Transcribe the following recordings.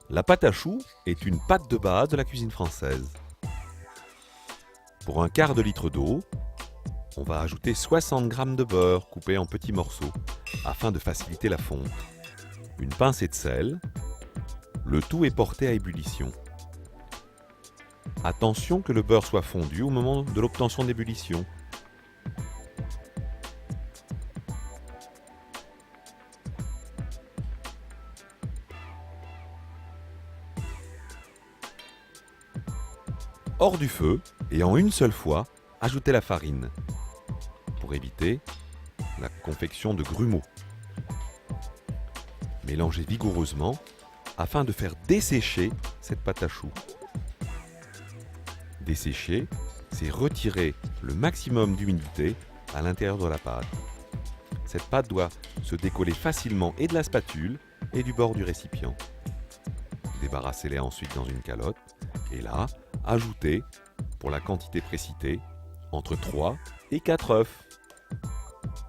La pâte à choux est une pâte de base de la cuisine française. Pour un quart de litre d'eau, on va ajouter 60 g de beurre coupé en petits morceaux afin de faciliter la fonte. Une pincée de sel. Le tout est porté à ébullition. Attention que le beurre soit fondu au moment de l'obtention d'ébullition. Hors du feu et en une seule fois, ajoutez la farine pour éviter la confection de grumeaux. Mélangez vigoureusement afin de faire dessécher cette pâte à choux. Dessécher, c'est retirer le maximum d'humidité à l'intérieur de la pâte. Cette pâte doit se décoller facilement et de la spatule et du bord du récipient. Débarrassez-les ensuite dans une calotte et là, ajoutez, pour la quantité précitée, entre 3 et 4 œufs,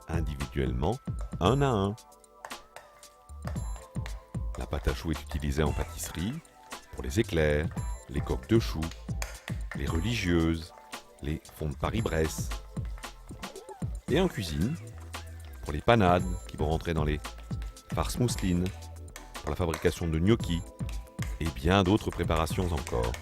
individuellement, un à un. La pâte à choux est utilisée en pâtisserie, pour les éclairs, les coques de choux, les religieuses, les fonds de Paris-Bresse. Et en cuisine, pour les panades qui vont rentrer dans les farces mousselines, pour la fabrication de gnocchis et bien d'autres préparations encore.